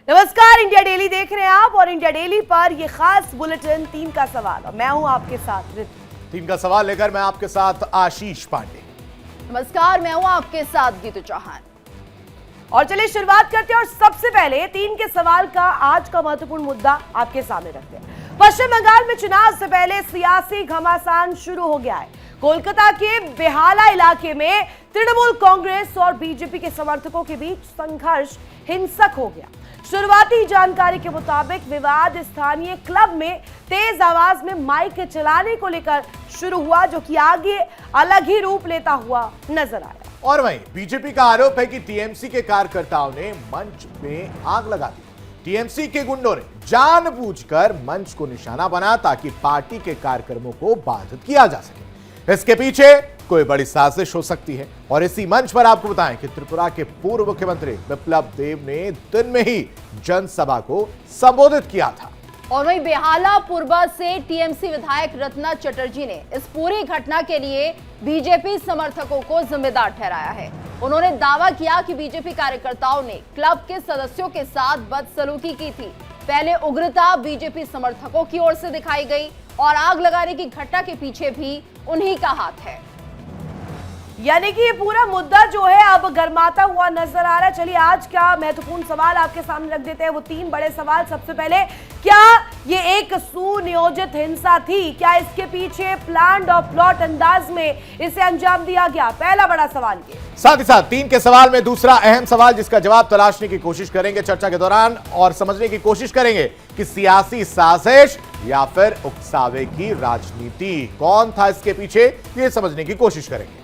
नमस्कार, India daily देख रहे हैं आप और इंडिया डेली पर ये खास बुलेटिन 3 का सवाल और मैं हूं आपके साथ रितु। 3 का सवाल लेकर मैं आपके साथ आशीष पांडे। नमस्कार, मैं हूं आपके साथ गीतू चौहान। और चलिए शुरुआत करते हैं और सबसे पहले 3 के सवाल का आज का महत्वपूर्ण मुद्दा आपके सामने रखते हैं। पश्चिम बंगाल में चुनाव से पहले सियासी घमासान शुरू हो गया है। कोलकाता के बेहाला इलाके में तृणमूल कांग्रेस और बीजेपी के समर्थकों के बीच संघर्ष हिंसक हो गया। शुरुआती जानकारी के मुताबिक विवाद स्थानीय क्लब में तेज आवाज में माइक चलाने को लेकर शुरू हुआ, जो कि आगे अलग ही रूप लेता हुआ नजर आया। और वहीं बीजेपी का आरोप है कि टीएमसी के कार्यकर्ताओं ने मंच में आग लगा दी। टीएमसी के गुंडों ने जानबूझकर मंच को निशाना बनाया ताकि पार्टी के कार्यक्रमों को बाधित किया जा सके। इसके पीछे कोई बड़ी साजिश हो सकती है। और इसी मंच पर आपको बताएं कि त्रिपुरा के पूर्व मुख्यमंत्री बिप्लब देब ने दिन में ही जनसभा को संबोधित किया था। और वहीं बेहाला पूर्वा से टीएमसी विधायक रत्ना चटर्जी ने इस पूरी घटना के लिए बीजेपी समर्थकों को जिम्मेदार ठहराया है। उन्होंने दावा किया कि बीजेपी कार्यकर्ताओं ने क्लब के सदस्यों के साथ बदसलूकी की थी। पहले उग्रता बीजेपी समर्थकों की ओर से दिखाई गई और आग लगाने की घटना के पीछे भी उन्हीं का हाथ है। यानी कि ये पूरा मुद्दा जो है अब गर्माता हुआ नजर आ रहा है। चलिए आज का महत्वपूर्ण सवाल आपके सामने रख देते हैं, वो 3 बड़े सवाल। सबसे पहले, क्या ये एक सुनियोजित हिंसा थी? क्या इसके पीछे प्लान्ड और प्लॉट अंदाज में इसे अंजाम दिया गया? पहला बड़ा सवाल ये। साथ ही साथ 3 के सवाल में दूसरा अहम सवाल, जिसका जवाब तलाशने की कोशिश करेंगे चर्चा के दौरान और समझने की कोशिश करेंगे कि सियासी साजिश या फिर उकसावे की राजनीति, कौन था इसके पीछे, ये समझने की कोशिश करेंगे।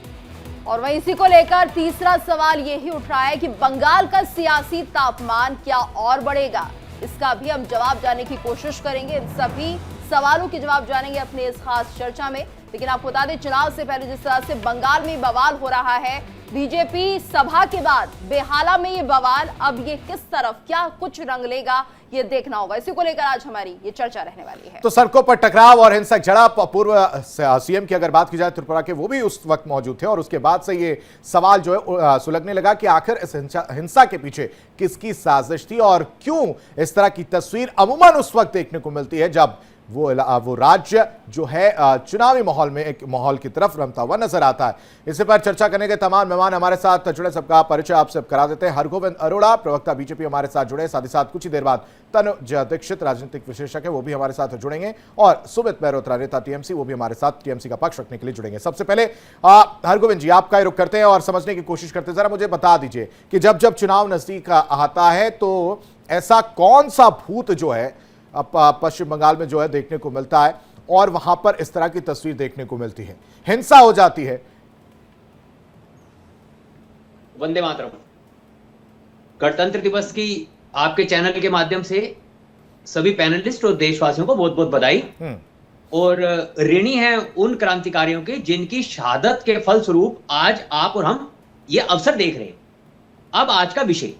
और वहीं इसी को लेकर तीसरा सवाल यही उठ रहा है कि बंगाल का सियासी तापमान क्या और बढ़ेगा? इसका भी हम जवाब जानने की कोशिश करेंगे। इन सभी सवालों के जवाब जानेंगे अपने इस खास चर्चा में। लेकिन आपको बता दें, चुनाव से पहले जिस तरह से बंगाल में बवाल हो रहा है, बीजेपी सभा के बाद बेहाला में ये बवाल अब ये किस तरफ क्या कुछ रंग लेगा, ये देखना होगा। इसी को लेकर आज हमारी ये चर्चा रहने वाली है। तो सड़कों पर टकराव और हिंसक झड़प, पूर्व सीएम की अगर बात की जाए त्रिपुरा के, वो भी उस वक्त मौजूद थे और उसके बाद से ये सवाल जो है सुलगने लगा कि आखिर इस हिंसा के पीछे किसकी साजिश थी और क्यों इस तरह की तस्वीर अमूमन उस वक्त देखने को मिलती है जब वो राज्य जो है चुनावी माहौल में एक माहौल की तरफ रमता हुआ नजर आता है। इसी पर चर्चा करने के तमाम मेहमान हमारे साथ जुड़े, सबका परिचय आपसे करा देते हैं। हरगोविंद अरोड़ा, प्रवक्ता बीजेपी, हमारे साथ जुड़े। साथ ही साथ कुछ ही देर बाद तनुज दीक्षित, राजनीतिक विशेषज्ञ, वो भी हमारे साथ जुड़ेंगे। और सुमित मेहरोत्रा, नेता टीएमसी, वो भी हमारे साथ टीएमसी का पक्ष रखने के लिए जुड़ेंगे। सबसे पहले हरगोविंद जी, आपका रुख करते हैं और समझने की कोशिश करते हैं। जरा मुझे बता दीजिए कि जब जब चुनाव नजदीक आता है तो ऐसा कौन सा भूत जो है पश्चिम बंगाल में जो है देखने को मिलता है और वहां पर इस तरह की तस्वीर देखने को मिलती है, हिंसा हो जाती है? वंदे मातरम। गणतंत्र दिवस की आपके चैनल के माध्यम से सभी पैनलिस्ट और देशवासियों को बहुत बहुत बधाई और ऋणी हैं उन क्रांतिकारियों के जिनकी शहादत के फलस्वरूप आज आप और हम ये अवसर देख रहे हैं। अब आज का विषय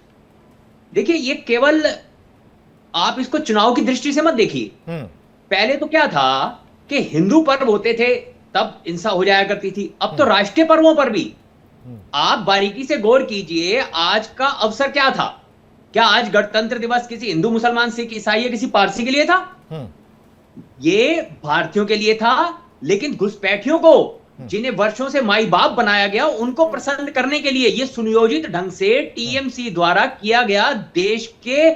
देखिए, ये केवल आप इसको चुनाव की दृष्टि से मत देखिए। पहले तो क्या था कि हिंदू पर्व होते थे तब हिंसा हो जाया करती थी, अब तो राष्ट्रीय पर्वों पर भी। आप बारीकी से गौर कीजिए, आज का अवसर क्या था? क्या आज गणतंत्र दिवस किसी हिंदू, मुसलमान, सिख, ईसाई या किसी पारसी के लिए था? ये भारतीयों के लिए था। लेकिन घुसपैठियों को, जिन्हें वर्षों से माई बाप बनाया गया, उनको प्रसन्न करने के लिए ये सुनियोजित ढंग से टीएमसी द्वारा किया गया देश के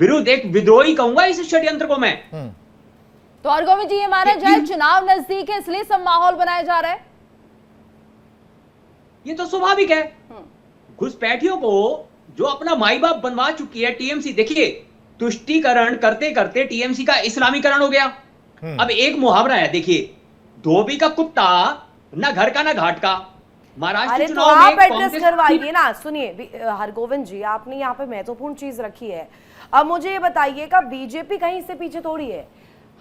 विरुद्ध एक विद्रोही कहूंगा इस षड्यंत्र को मैं। तो और गोविंद जी, ये माना जाए चुनाव नजदीक है इसलिए सब माहौल बनाया जा रहा है? ये तो स्वाभाविक है। घुसपैठियों को जो अपना माई बाप बनवा चुकी है टीएमसी, देखिए तुष्टीकरण करते करते टीएमसी का इस्लामीकरण हो गया। अब एक मुहावरा है, देखिए, धोबी का कुत्ता ना घर का ना घाट का। अरे तो आप एड्रेस करवाइए ना। सुनिए हरगोविंद जी, आपने यहाँ पे महत्वपूर्ण चीज रखी है। अब मुझे ये बताइएगा, बीजेपी कहीं से पीछे थोड़ी है।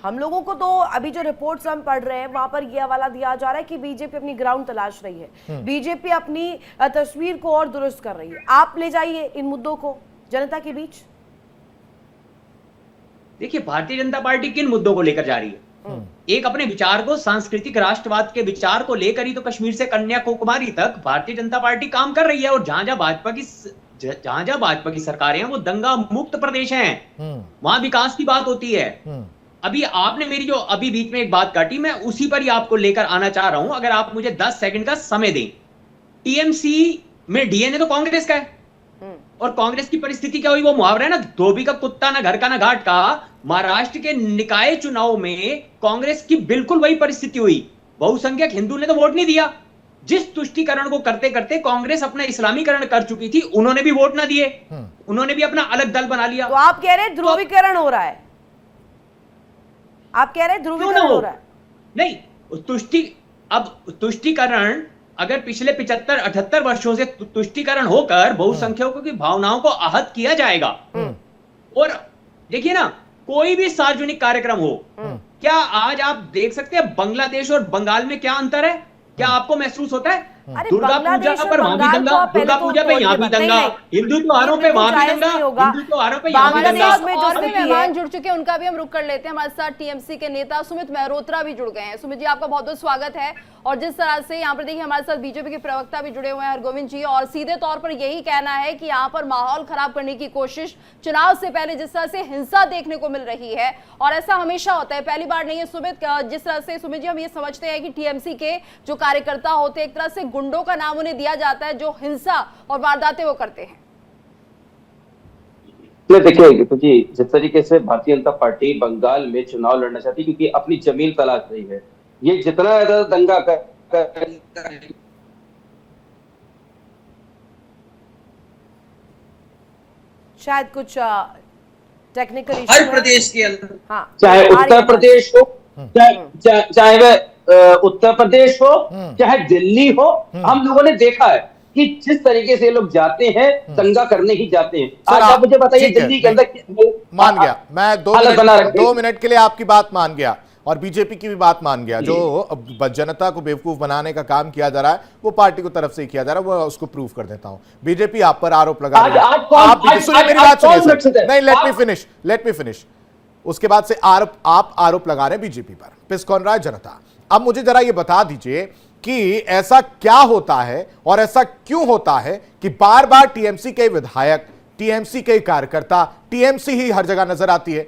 हम लोगों को तो अभी जो रिपोर्ट्स हम पढ़ रहे हैं वहां पर ये हवाला दिया जा रहा है कि बीजेपी अपनी ग्राउंड तलाश रही है, बीजेपी अपनी तस्वीर को और दुरुस्त कर रही है। आप ले जाइए इन मुद्दों को जनता के बीच। देखिए, भारतीय जनता पार्टी किन मुद्दों को लेकर जा रही है? एक अपने विचार को, सांस्कृतिक राष्ट्रवाद के विचार को लेकर ही तो कश्मीर से कन्याकुमारी तक भारतीय जनता पार्टी काम कर रही है। और जहां जहां भाजपा की जहां जहां भाजपा की सरकारें हैं वो दंगा मुक्त प्रदेश हैं, वहां विकास की बात होती है। अभी आपने मेरी जो अभी बीच में एक बात काटी, मैं उसी पर ही आपको लेकर आना चाह रहा हूं, अगर आप मुझे 10 सेकंड का समय दें। टीएमसी में डीएनए तो कांग्रेस का है, और कांग्रेस की परिस्थिति क्या हुई, वो मुहावरा है ना, धोबी का कुत्ता ना घर का ना घाट का। महाराष्ट्र के निकाय चुनाव में कांग्रेस की बिल्कुल वही परिस्थिति हुई, बहुसंख्यक हिंदू ने तो वोट नहीं दिया। जिस तुष्टीकरण को करते करते कांग्रेस अपना इस्लामीकरण कर चुकी थी, उन्होंने भी वोट ना दिए, उन्होंने भी अपना अलग दल बना लिया। तो आप कह रहे हैं ध्रुवीकरण हो रहा है, आप कह रहे हैं ध्रुवीकरण हो रहा है? नहीं, अब तुष्टीकरण अगर पिछले 75-78 वर्षों से तुष्टीकरण होकर बहुसंख्यकों की भावनाओं को आहत किया जाएगा। और देखिए ना, कोई भी सार्वजनिक कार्यक्रम हो, क्या आज आप देख सकते हैं बांग्लादेश और बंगाल में क्या अंतर है? क्या आपको महसूस होता है? दुर्गा पूजा पर वहां भी दंगा, दुर्गा पूजा पे यहाँ भी दंगा, हिंदू त्योहारों पे वहां भी दंगा, हिंदू त्योहारों पे यहाँ भी दंगा। और भी मेहमान जुड़ चुके हैं, उनका भी हम रुक कर लेते हैं। हमारे साथ टीएमसी के नेता सुमित मेहरोत्रा भी जुड़ गए हैं। सुमित जी, आपका बहुत बहुत स्वागत है। और जिस तरह से यहाँ पर देखिए हमारे साथ बीजेपी के प्रवक्ता भी जुड़े हुए हैं, हरगोविंद जी, और सीधे तौर पर यही कहना है कि यहाँ पर माहौल खराब करने की कोशिश, चुनाव से पहले जिस तरह से हिंसा देखने को मिल रही है, और ऐसा हमेशा होता है, पहली बार नहीं है सुमित। जिस तरह से सुमित जी हम ये समझते हैं कि टीएमसी के जो कार्यकर्ता होते हैं, एक तरह से गुंडों का नाम उन्हें दिया जाता है, जो हिंसा और वारदातें वो करते हैं। देखिए तो जी, जिस तरीके से भारतीय जनता पार्टी बंगाल में चुनाव लड़ना चाहती है क्योंकि अपनी जमीन तलाश रही है, ये जितना ज्यादा दंगा कर शायद कुछ टेक्निकल इशू हर प्रदेश के अंदर, हाँ, चाहे उत्तर प्रदेश हो, चाहे वह उत्तर प्रदेश हो, चाहे दिल्ली हो, हम लोगों ने देखा है कि जिस तरीके से लोग जाते हैं दंगा करने ही जाते हैं। आज आप मुझे बताइए दिल्ली के अंदर मान गया, मैं 2 मिनट के लिए आपकी बात मान गया और बीजेपी की भी बात मान गया। जो जनता को बेवकूफ बनाने का काम किया जा रहा है वो पार्टी को तरफ से ही किया जा रहा है, वो उसको प्रूव कर देता हूं। बीजेपी आप पर आरोप लगा रही है। आप सुनिए मेरी बात, सुनिए। नहीं, लेट मी फिनिश। उसके बाद से आप आरोप लगा रहे हैं बीजेपी पर, पिसकौन रहा है जनता। अब मुझे जरा ये बता दीजिए कि ऐसा क्या होता है और ऐसा क्यों होता है कि बार बार टीएमसी के विधायक, टीएमसी के कार्यकर्ता, टीएमसी ही हर जगह नजर आती है?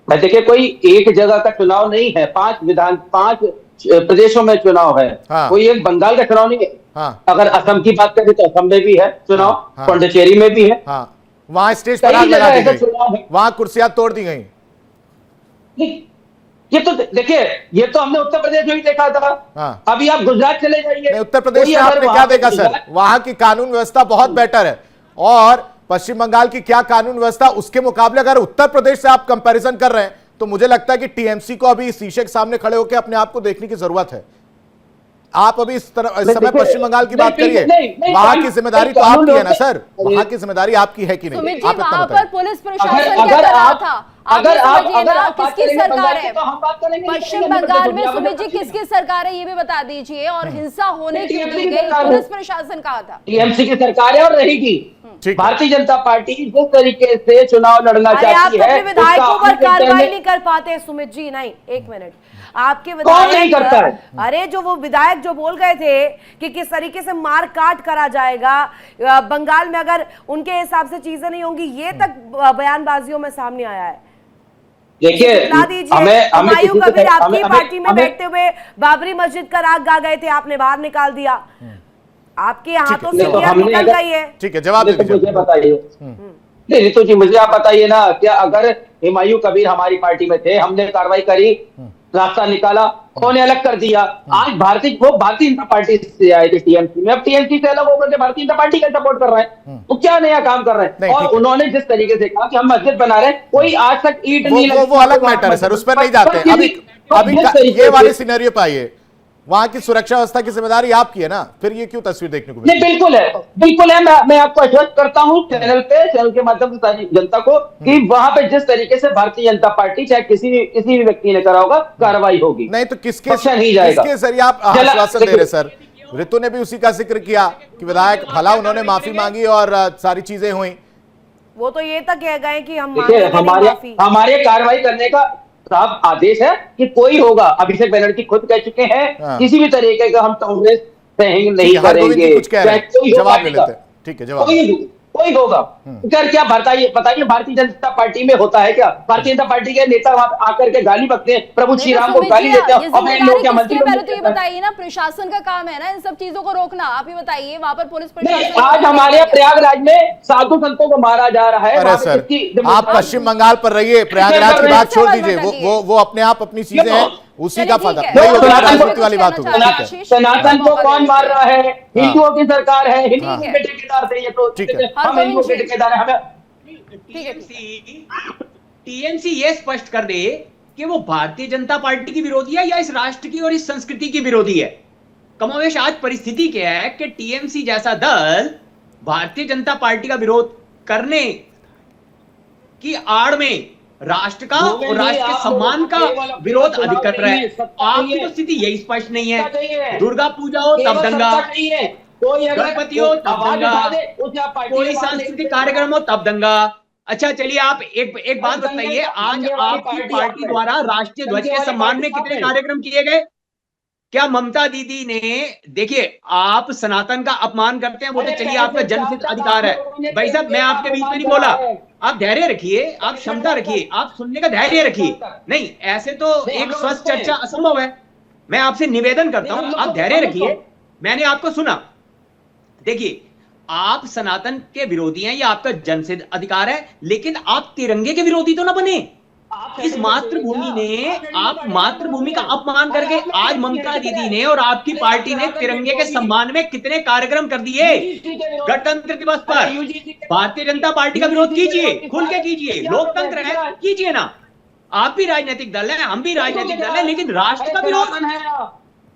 देखिए, कोई एक जगह का चुनाव नहीं है, 5 प्रदेशों में चुनाव है। हाँ। कोई एक बंगाल का चुनाव नहीं है। हाँ। अगर असम की बात करें तो असम में भी है चुनाव, हाँ। पांडिचेरी में भी है। हाँ, वहां स्टेज पर आग लगा दी गई, वहां कुर्सियां तोड़ दी गई। ये तो देखिए, ये तो हमने उत्तर प्रदेश में भी देखा था। हाँ। अभी आप गुजरात चले जाइए, उत्तर प्रदेश में आपने क्या देखा सर? वहां की कानून व्यवस्था बहुत बेटर है, और पश्चिम बंगाल की क्या कानून व्यवस्था, उसके मुकाबले अगर उत्तर प्रदेश से आप कंपैरिजन कर रहे हैं तो मुझे लगता है कि टीएमसी को अभी शीशे के सामने खड़े होकर अपने आप को देखने की जरूरत है। आप अभी इस समय पश्चिम बंगाल की बात करिए, वहां की जिम्मेदारी तो आपकी है ना सर? वहां की जिम्मेदारी आपकी है कि नहीं? आप इतना वहां पर पुलिस प्रशासन क्या अगर कर रहा आप था? अगर आप किसकी सरकार है तो हम बात करेंगे पश्चिम बंगाल में? सुमित जी, किसकी सरकार है ये भी बता दीजिए, और हिंसा होने क्यों दी गई? पुलिस प्रशासन कहा था टीएमसी की सरकार है और रहेगी। भारतीय जनता पार्टी जिस तरीके से चुनाव लड़ना चाहती है, विधायकों पर कार्रवाई नहीं कर पाते सुमित जी। नहीं, एक मिनट, आपके कौन नहीं करता है? अरे जो वो विधायक जो बोल गए थे कि किस तरीके से मार काट करा जाएगा बंगाल में अगर उनके हिसाब से चीजें नहीं होंगी, ये तक बयानबाजियों में सामने आया है। देखिए, हुमायूं कबीर आपकी पार्टी में बैठते हुए बाबरी मस्जिद का राग गा गए थे, आपने बाहर निकाल दिया। आपके हाथों से निकल गई है। ठीक है, जवाब दीजिए। मुझे बताइए, नहीं रितु जी, मुझे आप बताइए ना, क्या अगर हुमायूं कबीर हमारी पार्टी में थे, हमने कार्रवाई करी, रास्ता निकाला, उन्हें अलग कर दिया। आज भारतीय जनता पार्टी से आए थे टीएमसी में, अब टीएमसी से अलग होकर के भारतीय जनता पार्टी का सपोर्ट कर रहे हैं, तो क्या नया काम कर रहे हैं? और उन्होंने जिस तरीके से कहा कि हम मस्जिद बना रहे हैं, कोई आज तक ईंट नहीं लगी, वो अलग मैटर है सर, उस पर नहीं जाते। अभी ये वाले सिनेरियो पे आइए, वहां की सुरक्षा व्यवस्था की जिम्मेदारी आपकी है ना, फिर ये क्यों तस्वीर देखने को मिलती है? बिल्कुल है, बिल्कुल है। मैं आपको आश्वस्त करता हूं चैनल के माध्यम से सारी जनता को कि वहां पे जिस तरीके से भारतीय जनता पार्टी चाहे किसी भी व्यक्ति ने करा होगा, कार्रवाई होगी। नहीं तो किसके जरिए आप आश्वासन दे रहे सर? ऋतु ने भी उसी का जिक्र किया कि विधायक भला उन्होंने माफी मांगी और सारी चीजें हुई, वो तो ये तक कह गए कि हमारे कार्रवाई करने का साफ आदेश है कि कोई होगा। अभिषेक बनर्जी खुद कह चुके हैं, किसी भी तरीके का हम कांग्रेस सहन ठीक नहीं है, हरगोविंद जी करेंगे। कुछ कह रहे चाहे कोई हैं, हो जवाब ले पार्टी का। लेते हैं। ठीक है, जवाब कोई होगा कर क्या बताइए भारतीय जनता पार्टी में होता है क्या? भारतीय जनता पार्टी के नेता वहां आकर के गाली बकते हैं, प्रभु श्री नहीं तो राम को सुमित गाली जी, देते ये हैं, और मैं इन लोगों जिम्मेदारी क्या किसकी मंत्री है? को पहले नहीं तो ये कहता। बताइए ना, प्रशासन का काम है ना इन सब चीजों को रोकना। आप ही बताइए, वहां पर पुलिस नहीं, प्रशासन आज हमारे यहाँ प्रयागराज में साधु संतों को मारा जा रहा है। अरे वहां पे सर, किसकी आप जिम्मेदारी? पश्चिम बंगाल पर रहिए, प्रयागराज की बात छोड़ दीजिए। वो अपने आप अपनी चीजें हैं, उसी का फायदा वही होगा, राजनीति वाली बात होगी। ठीक है, सनातन को कौन मार रहा है? हिंदुओं की सरकार है, हिंदुओं हाँ। के ठेकेदार थे ये तो। ठीक है। हम हिंदुओं के ठेकेदार हैं। हमें टीएमसी ये स्पष्ट कर दे कि वो भारतीय जनता पार्टी की विरोधी है या इस राष्ट्र की और इस संस्कृति की विरोधी है। कमोवेश आज परिस्थिति क्या है कि टीएमसी जैसा दल भारतीय जनता पार्टी का विरोध करने की आड़ में राष्ट्र का और राष्ट्र के सम्मान का विरोध अधिक कर रहा है। आपकी तो स्थिति यही स्पष्ट नहीं है। दुर्गा पूजा हो तब दंगा, गणपति हो तब दंगा, कोई सांस्कृतिक कार्यक्रम हो तब दंगा। अच्छा चलिए, आप एक बात बताइए, आज आपकी पार्टी द्वारा राष्ट्रीय ध्वज के सम्मान में कितने कार्यक्रम किए गए? क्या ममता दीदी ने, देखिए आप सनातन का अपमान करते हैं, वो तो चलिए आपका जन्मसिद्ध अधिकार है। भाई साहब, मैं आपके बीच में नहीं बोला, आप धैर्य रखिए, आप क्षमता रखिए, आप सुनने का धैर्य रखिए। नहीं, ऐसे तो एक स्वस्थ चर्चा असंभव है। मैं आपसे निवेदन करता हूं, आप धैर्य रखिए। मैंने आपको सुना। देखिए, आप सनातन के विरोधी हैं, ये आपका जन्मसिद्ध अधिकार है, लेकिन आप तिरंगे के विरोधी तो ना बने। इस मातृभूमि ने, आप मातृभूमि का अपमान करके आज ममता दीदी ने और आपकी पार्टी ने तिरंगे के सम्मान में कितने कार्यक्रम कर दिए। गणतंत्र दिवस पर भारतीय जनता पार्टी का विरोध कीजिए, खुल के कीजिए, लोकतंत्र है, कीजिए ना। आप भी राजनीतिक दल है, हम भी राजनीतिक दल है, लेकिन राष्ट्र का विरोध,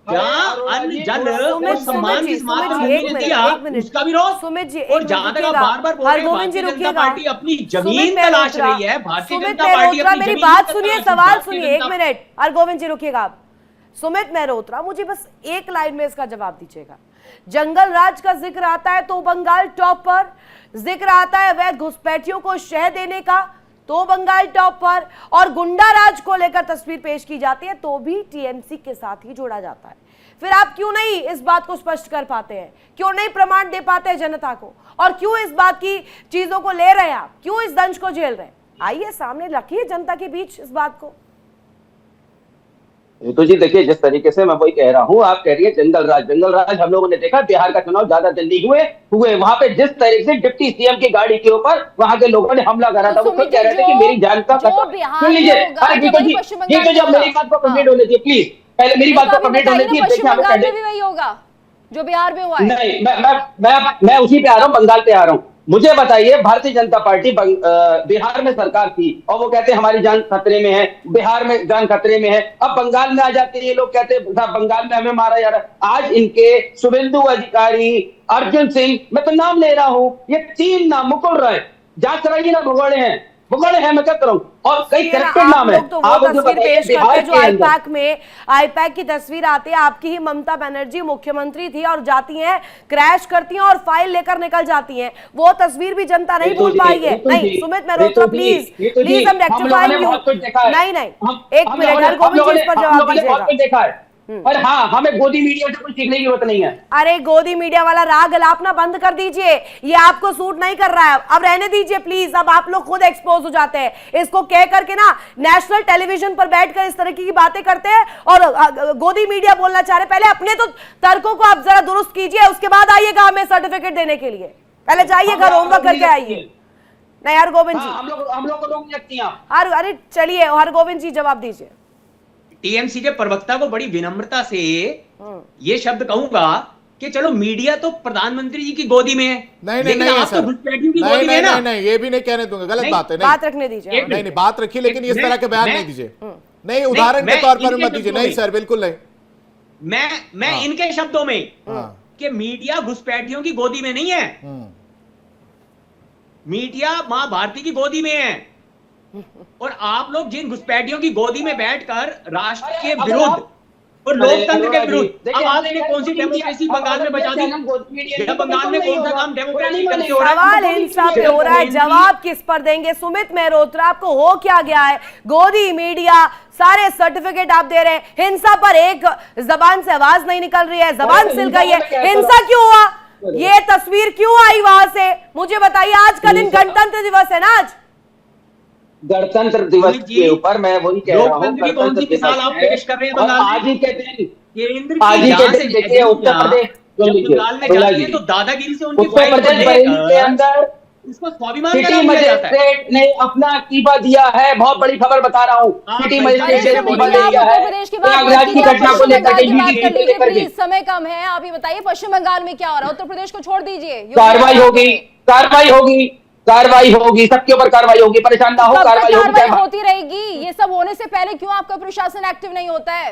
जहां अन्न जल और सम्मान की मातृभूमि ने दिया, उसका विरोध। सुमित जी, और जहां तक आप बार बार बोल रहे हैं भारतीय जनता पार्टी अपनी जमीन तलाश रही है, भारतीय जनता पार्टी अपनी मेरी जमीन बात सुनिए, तलाश सवाल रही है। सुनिए, एक मिनट। हरगोविंद जी रुकिएगा आप। सुमित मेहरोत्रा, मुझे बस एक लाइन में इसका जवाब दीजिएगा। जंगल राज का जिक्र आता है तो बंगाल टॉप पर, जिक्र आता है अवैध घुसपैठियों को शह देने का तो बंगाल टॉप पर, और गुंडा राज को लेकर तस्वीर पेश की जाती है तो भी टीएमसी के साथ ही जोड़ा जाता है। फिर आप क्यों नहीं इस बात को स्पष्ट कर पाते हैं? क्यों नहीं प्रमाण दे पाते हैं जनता को? और क्यों इस बात की चीजों को ले रहे हैं आप? क्यों इस दंश को झेल रहे हैं? आइए सामने रखिए जनता के बीच इस बात को। तो जी देखिए, जिस तरीके से मैं वही कह रहा हूँ, आप कह रही है जंगल राज हम लोगों ने देखा बिहार का चुनाव ज्यादा दिन नहीं हुए वहां पे जिस तरीके से डिप्टी सीएम की गाड़ी के ऊपर वहां के लोगों ने हमला करा था। वो खुद कह रहे थे कि मेरी जान का खतरा। सुन लीजिए, ये तो जब मेरी बात को कंप्लीट होने दीजिए प्लीज, पहले मेरी बात को कंप्लीट होने दीजिए। पश्चिम बंगाल में भी वही होगा जो बिहार में हुआ है। नहीं, मैं उसी पे आ रहा हूँ, बंगाल पे आ रहा हूँ। मुझे बताइए, भारतीय जनता पार्टी बिहार में सरकार थी और वो कहते हैं हमारी जान खतरे में है, बिहार में जान खतरे में है। अब बंगाल में आ जाते हैं ये लोग, कहते हैं बंगाल में हमें मारा जा रहा है। आज इनके शुभेंदु अधिकारी, अर्जुन सिंह, मैं तो नाम ले रहा हूं, ये तीन नाम मुकुल राय, जांच कराइए ना, भगोड़े हैं मैं क्या करूं, और कई करेक्टेड नाम है। तो वो तस्वीर पेश करते हैं जो आईपैक की तस्वीर आती है, आपकी ही ममता बनर्जी मुख्यमंत्री थी और जाती हैं, क्रैश करती हैं और फाइल लेकर निकल जाती हैं। वो तस्वीर भी जनता नहीं भूल पाई है। नहीं सुमित मेहरोत्रा, प्लीज हम रेक्टिफाइंग यू। नहीं एक मिनट, हरगोविंद जी इस पर जवाब दीजिएगा। और हाँ, हमें गोदी मीडिया से कुछ सीखने की जरूरत नहीं है। अरे गोदी मीडिया वाला राग अलापना बंद कर दीजिए, ये आपको सूट नहीं कर रहा है, अब रहने दीजिए प्लीज। अब आप लोग खुद एक्सपोज हो जाते हैं, इसको कह करके ना नेशनल टेलीविजन पर बैठकर इस तरह की बातें करते हैं और गोदी मीडिया बोलना चाह रहे। पहले अपने तो तर्कों को आप जरा दुरुस्त कीजिए, उसके बाद आइएगा हमें सर्टिफिकेट देने के लिए। पहले जाइए घर, होमवर्क करके आइए। नहीं हरगोविंद जी, हम लोग को रोक सकती हैं। अरे चलिए हरगोविंद जी जवाब दीजिए। टीएमसी के प्रवक्ता को बड़ी विनम्रता से ये शब्द कहूंगा कि चलो मीडिया तो प्रधानमंत्री जी की गोदी में है, नहीं आप तो घुसपैठियों की गोदी में है ना। नहीं, ये भी नहीं कहने दूंगा, गलत बात है। बात रखने दीजिए। नहीं बात रखिए, लेकिन इस तरह के बयान नहीं दीजिए। नहीं, उदाहरण के तौर पर मत दीजिए। नहीं सर, बिल्कुल नहीं। मैं इनके शब्दों में कि मीडिया घुसपैठियों की गोदी में नहीं है, मीडिया मां भारती की गोदी में है। और आप लोग जिन घुसपैठियों की गोदी में बैठकर राष्ट्र के विरुद्ध और लोकतंत्र के विरुद्ध। अब आपने कौन सी डेमोक्रेसी बंगाल में बचा दी? बंगाल में कौन सा काम डेमोक्रेसी करके हो रहा है? सवाल हिंसा पे हो रहा है, जवाब किस पर देंगे? सुमित मेहरोत्रा, आपको हो क्या गया है? गोदी मीडिया सारे सर्टिफिकेट आप दे रहे हैं, हिंसा पर एक जबान से आवाज नहीं निकल रही है, जबान सिल गई है, हिंसा क्यों हुआ? ये तस्वीर क्यों आई वहां से? मुझे बताइए। आज का दिन गणतंत्र दिवस है ना, आज गणतंत्र दिवस के ऊपर मैं वही कह रहा हूँ, की कौन सी मिसाल आप पेश कर रहे हैं? और आज ही के दिन आज ही के दिन देखिए उत्तर प्रदेश बंगाल में जाती है तो दादागिरी से उनकी उत्तर प्रदेश बरेली के अंदर इसको स्वाभिमान सिटी मजिस्ट्रेट ने अपना इस्तीफा दिया है। बहुत बड़ी खबर बता रहा हूँ, सिटी मजिस्ट्रेट ने इस्तीफा दिया है प्रयागराज की घटना को लेकर। समय कम है, आप ये बताइए पश्चिम बंगाल में क्या हो रहा है? उत्तर प्रदेश को छोड़ दीजिए, कार्रवाई होगी, कार्रवाई होगी, कार्रवाई होगी, सबके ऊपर कार्रवाई होगी, परेशान ना हो, कार्रवाई होती रहेगी। ये सब होने से पहले क्यों आपका प्रशासन एक्टिव नहीं होता है?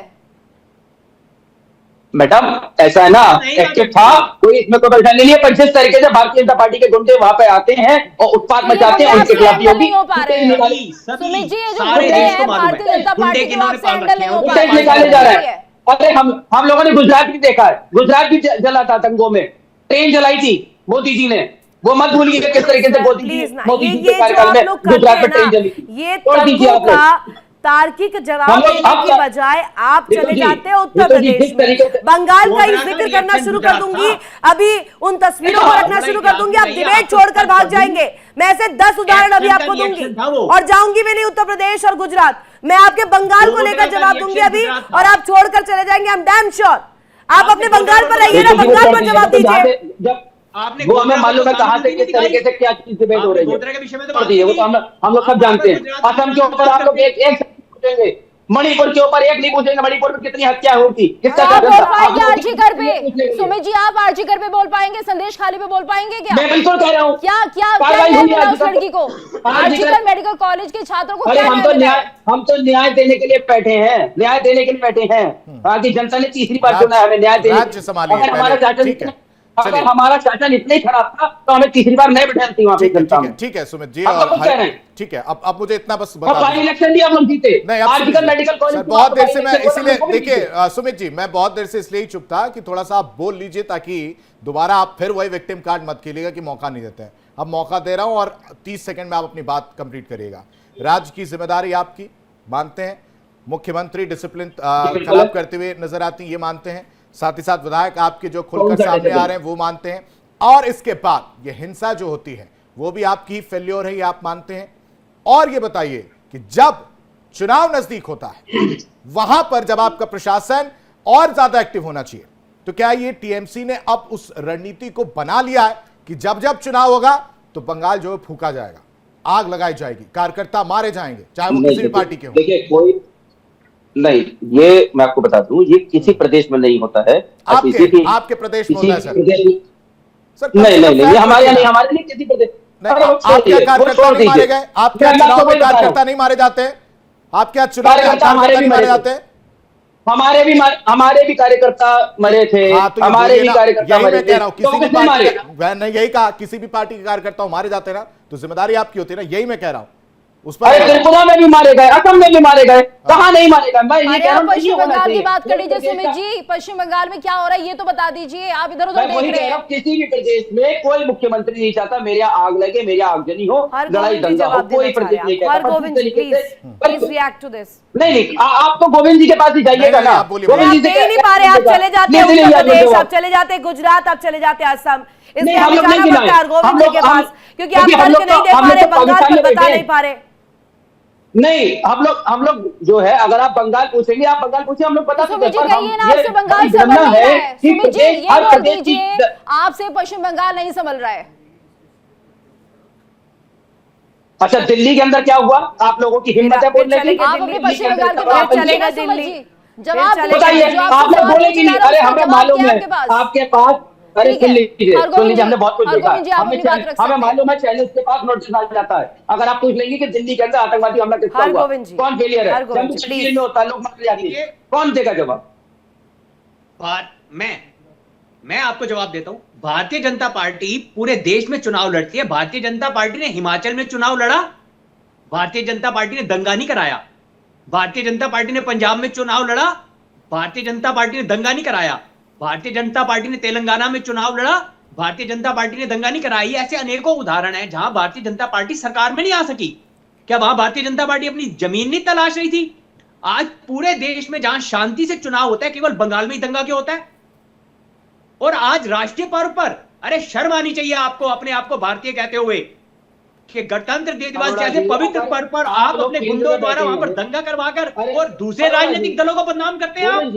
मैडम ऐसा है ना, एक्टिव था, कोई इसमें कोई परेशानी नहीं है, पर जिस तरीके से भारतीय जनता पार्टी के गुंडे वहां पे आते हैं और उत्पात मचाते हैं, उनके खिलाफ होगी। सुमित जी, ये जो गुंडे हैं भारतीय जनता पार्टी के, आप हैंडल नहीं हो पा रहे, निकाले जा रहा है। अरे हम लोगों ने गुजरात भी देखा है, गुजरात भी जला था दंगों में, ट्रेन जलाई थी मोदी जी ने, वो मत भूलिए किस तरीके से मोदी जी के कार्यकाल में गुजरात में ट्रेन जली थी। ये तर्कों का तार्किक जवाब देने की बजाय आप चले जाते हैं उत्तर प्रदेश में। बंगाल का ही जिक्र करना शुरू कर दूंगी, अभी उन तस्वीरों को रखना शुरू कर दूंगी, आप डिबेट छोड़कर भाग जाएंगे। मैं ऐसे 10 उदाहरण अभी आपको दूंगी और जाऊंगी भी नहीं उत्तर प्रदेश और गुजरात। मैं आपके बंगाल को लेकर जवाब दूंगी अभी और आप छोड़कर चले जाएंगे। I am damn sure. आप अपने बंगाल पर रहिए ना, बंगाल पर जवाब दीजिए। आपने वो हमें मालूम है कहां से किस तरीके से क्या चीज डिबेट हो रही है, वो तो हम लोग सब जानते हैं। असम के ऊपर आप लोग एक पूछेंगे, मणिपुर के ऊपर एक नहीं पूछेंगे, मणिपुर में कितनी हत्या होती, किसका आर्जीकर पे? सुमित जी, आप आर्जीकर पे बोल पाएंगे, संदेश खाली पे बोल पाएंगे क्या? मैं बिल्कुल कह रहा हूँ। क्या मिला उस लड़की को? आर्जीकर मेडिकल कॉलेज के छात्रों को क्या हम तो न्याय देने के लिए बैठे हैं, न्याय देने के लिए बैठे हैं। बाकी जनता ने तीसरी बार चुना है हमें न्याय देने। अगर हमारा शासन इतना ही खराब था तो हमें तीसरी बार नहीं बैठाती वहां पे जनता में। ठीक है सुमित जी, ठीक है, अब मुझे इतना बस बता इलेक्शन भी हम लोग जीते। आजकल मेडिकल कॉलेज बहुत देर से मैं इसीलिए, देखिए सुमित जी, मैं बहुत देर से इसलिए ही चुप था कि थोड़ा सा आप बोल लीजिए ताकि दोबारा आप फिर वही विक्टिम कार्ड मत खेलिएगा कि मौका नहीं देते हैं। अब मौका दे रहा हूं और 30 सेकंड में आप अपनी बात कंप्लीट करिएगा। राज्य की जिम्मेदारी आपकी, मानते हैं। मुख्यमंत्री डिसिप्लिन खराब करते हुए नजर आती है, ये मानते हैं। साथ ही साथ विधायक आपके जो खुलकर सामने आ रहे हैं वो मानते हैं। और इसके बाद ये हिंसा जो होती है वो भी आपकी फेल्योर है, ये आप मानते हैं। और ये बताइए कि जब चुनाव नजदीक होता है वहां पर जब आपका प्रशासन और ज्यादा एक्टिव होना चाहिए, तो क्या ये टीएमसी ने अब उस रणनीति को बना लिया है कि जब जब चुनाव होगा तो बंगाल जो है फूका जाएगा, आग लगाई जाएगी, कार्यकर्ता मारे जाएंगे, चाहे वो किसी भी पार्टी के हो? देखिए कोई नहीं, ये मैं आपको बता दूं, ये किसी प्रदेश में नहीं होता है। आपके प्रदेश में होता है सर? नहीं, ये हमारे यहाँ नहीं, हमारे लिए किसी प्रदेश। आपके कार्यकर्ता नहीं मारे गए? आपके चुनाव में कार्यकर्ता नहीं मारे जाते? आपके चुनाव में कार्यकर्ता नहीं मारे जाते? हमारे भी कार्यकर्ता मरे थे। हमारे भी कार्यकर्ता मरे थे। किसी भी पार्टी, मैंने यही कहा, किसी भी पार्टी के कार्यकर्ता मारे जाते ना तो जिम्मेदारी आपकी होती है ना, यही मैं कह रहा हूं। उस पर त्रिपुरा में भी मारे गए, असम में भी मारे गए, कहां नहीं मारे गए? मैं ये कह रहा हूं पश्चिम बंगाल की बात कर लीजिए सुमित जी, पश्चिम बंगाल में क्या हो रहा है ये तो बता दीजिए। आप इधर उधर देख रहे हैं। किसी भी प्रदेश में कोई मुख्यमंत्री नहीं चाहता मेरे आग लगे, मेरे आगजनी हो, लड़ाई दंगा हो, कोई प्रदेश नहीं चाहता। नहीं, आप तो गोविंद जी के पास ही जाइएगा ना। गोविंद जी नहीं पा रहे, आप चले जाते हैं उत्तर प्रदेश, आप चले जाते हैं गुजरात, आप चले जाते हैं असम, इसलिए हम जाना पड़ता है गोविंद जी के पास, क्योंकि आप करके नहीं दे पा रहे, बंगाल पर बता नहीं पा रहे। नहीं, हम लोग जो है, अगर आप बंगाल पूछेंगे, आप बंगाल पूछे, हम लोग बता सकते हैं। आपसे बंगाल संभल नहीं रहा है। सुमित जी, ये बोल दीजिए, आपसे पश्चिम बंगाल नहीं संभल रहा है। अच्छा, दिल्ली के अंदर क्या हुआ? आप लोगों की हिम्मत है बोलने की? आप अपने पश्चिम बंगाल के बात चलेगा दिल्ली, जवाब बताइए। आप लोग बोलेंगे नहीं? अरे हमें मालूम है आपके पास, अरे सुन लीजिए, हमने बहुत कुछ देखा, हमें मालूम है चैनल के पास नोटिस आ जाता है। अगर आप पूछ लेंगे कि दिल्ली के अंदर आतंकवादी हमला किसका हुआ, कौन फेलियर है, जम्मू कश्मीर में होता है, लोग मार जाती है, कौन देगा जवाब? मैं आपको जवाब देता हूं। भारतीय जनता पार्टी पूरे देश में चुनाव लड़ती है। भारतीय जनता पार्टी ने हिमाचल में चुनाव लड़ा, भारतीय जनता पार्टी ने दंगा नहीं कराया। भारतीय जनता पार्टी ने पंजाब में चुनाव लड़ा, भारतीय जनता पार्टी ने दंगा नहीं कराया। भारतीय जनता पार्टी ने तेलंगाना में चुनाव लड़ा, भारतीय जनता पार्टी ने दंगा नहीं कराई। ऐसे अनेकों उदाहरण हैं जहां भारतीय जनता पार्टी सरकार में नहीं आ सकी। क्या वहां भारतीय जनता पार्टी अपनी जमीन नहीं तलाश रही थी? आज पूरे देश में जहां शांति से चुनाव होता है, केवल बंगाल में ही दंगा क्यों होता है? और आज राष्ट्रीय पर्व पर, अरे शर्म आनी चाहिए आपको अपने आप को भारतीय कहते हुए कि गणतंत्र दिवस जैसे पवित्र पर्व पर आप अपने गुंडों द्वारा वहां पर दंगा करवाकर और दूसरे राजनीतिक दलों को बदनाम करते हैं आप।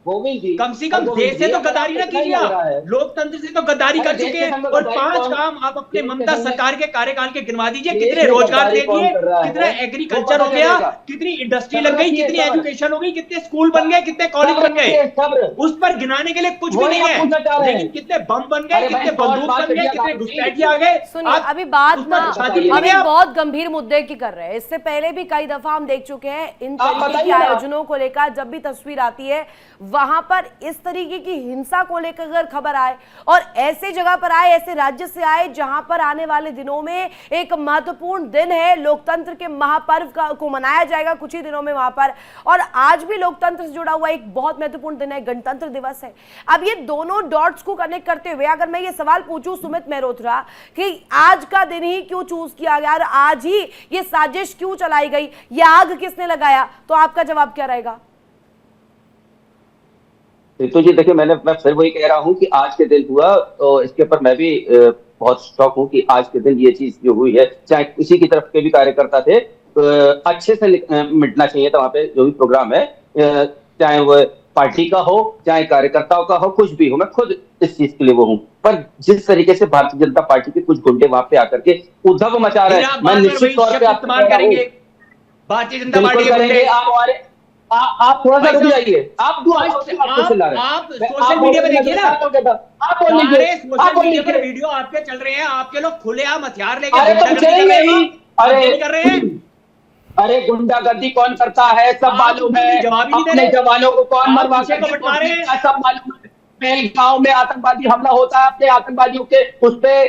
गोविंद जी, कम से कम देश से तो गद्दारी ना कीजिए आप, लोकतंत्र से तो गद्दारी कर चुके हैं। और 5 काम आप अपने ममता सरकार के कार्यकाल के गिनवा दीजिए। कितने रोजगार दे दिए, कितना एग्रीकल्चर हो गया, कितनी इंडस्ट्री लग गई, कितनी एजुकेशन हो गई, कितने स्कूल बन गए, कितने कॉलेज बन गए, उस पर गिनाने के लिए कुछ भी नहीं है। लेकिन कितने बम बन गए, कितने बंदूक बन गए, कितने घुसपैठी आ गए। सुनिए, अभी बात ना अभी बहुत गंभीर मुद्दे की कर रहे हैं। इससे पहले भी कई दफा हम देख चुके हैं इन तरीके के आयोजनों को लेकर, जब भी तस्वीर आती है वहां पर इस तरीके की हिंसा को लेकर अगर खबर आए और ऐसे जगह पर आए, ऐसे राज्य से आए जहां पर आने वाले दिनों में एक महत्वपूर्ण दिन है, लोकतंत्र के महापर्व को मनाया जाएगा कुछ ही दिनों में वहां पर, और आज भी लोकतंत्र से जुड़ा हुआ एक बहुत महत्वपूर्ण दिन है, गणतंत्र दिवस है। अब ये दोनों डॉट्स को कनेक्ट करते हुए अगर मैं ये सवाल पूछूं सुमित मेहरोत्रा कि आज का दिन ही क्यों चूज किया गया और आज ही ये साजिश क्यों चलाई गई, ये आग किसने लगाया, तो आपका जवाब क्या रहेगा? तो जी देखिए, मैं फिर वही कह रहा हूं कि आज के दिन हुआ, तो इसके ऊपर मैं भी बहुत शौक हूं कि आज के दिन ये चीज जो हुई है, चाहे किसी की तरफ के भी कार्यकर्ता थे, अच्छे से मिटना चाहिए था वहां पे जो भी प्रोग्राम है, चाहे वो पार्टी का हो चाहे कार्यकर्ताओं का हो, कुछ भी हो। मैं खुद इस चीज के लिए वो हूँ, पर जिस तरीके से भारतीय जनता पार्टी के कुछ गुंडे वहां पे आकर के उद्धव मचा रहे हैं, मैं निश्चित तौर पर इस्तेमाल करेंगे भारतीय जनता पार्टी के गुंडे। आप थोड़ा सा रुक जाइए, आप सोशल मीडिया पे देखिए ना, आप बोल लीजिए वीडियो आपके चल रहे हैं, आपके लोग खुलेआम हथियार लेके कर रहे हैं। अरे गुंडागर्दी कौन करता है सब मालूम है, अपने जवानों को कौन मरवा के सब मालूम है। गांव में आतंकवादी हमला होता है, अपने आतंकवादियों के उस पे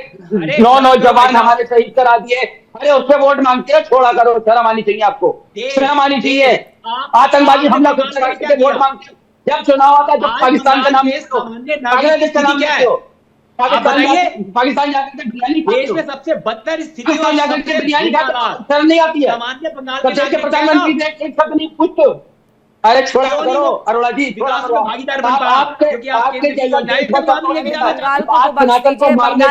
9 जवान हमारे शहीद करा दिए। अरे उससे वोट मांगते हैं, छोड़ा करो, शर्म आनी चाहिए आपको, शर्म आनी चाहिए। आतंकवादी हमला करते वोट मांगते हैं, जब चुनाव आता है जब पाकिस्तान का नाम बांग्लादेश का नाम क्या है, पाकिस्तान जाकर के बिरयानी देश में सबसे बदतर स्थिति जाकर के बिरयानी शर्म नहीं आती है। प्रधानमंत्री ने एक शब्द नहीं कुछ, अरे छोड़ा करो अरोड़ा जी, भागीदार बंगाल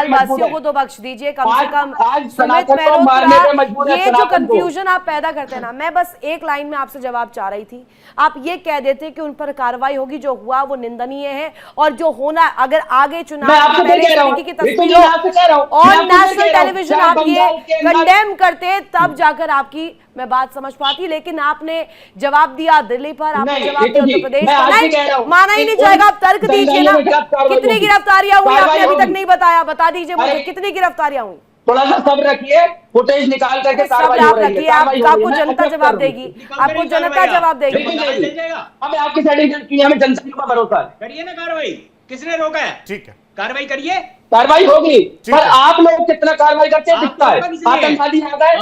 वासियों को तो बख्श दीजिए कम से कम। सुमित मेहरोत्रा, ये जो कंफ्यूजन आप पैदा करते हैं ना, मैं बस एक लाइन में आपसे जवाब चाह रही थी। आप ये कह देते कि उन पर कार्रवाई होगी, जो हुआ वो निंदनीय है, और जो होना अगर आगे चुनाव की तस्वीरों और नेशनल टेलीविजन आप ये कंडेम करते तब जाकर आपकी मैं बात समझ पाती। लेकिन आपने जवाब दिया दिल्ली पर, आपने जवाब दिया उत्तर प्रदेश पर, माना ही नहीं जाएगा। आप तर्क दीजिए ना, कितनी गिरफ्तारियां हुई आपने अभी तक नहीं बताया, बता दीजिए मुझे कितनी गिरफ्तारियां हुई। थोड़ा सा सब्र रखिए, फुटेज निकाल करके कार्रवाई हो रही है। आपको जनता जवाब देगी, आपको जनता जवाब देगी। हमें आपकी साइड हमें जनता के ऊपर भरोसा है। करिए ना कार्रवाई, किसने रोका है? ठीक है, कार्रवाई करिए, कार्रवाई होगी, पर आप लोग कितना कार्रवाई करते हैं दिखता है। आतंकवादी आ गए,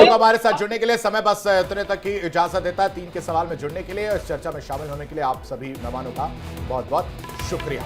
हमारे साथ जुड़ने के लिए। समय बस इतने तक की इजाजत देता है। 3 के सवाल में जुड़ने के लिए, इस चर्चा में शामिल होने के लिए आप सभी मेहमानों का बहुत बहुत शुक्रिया।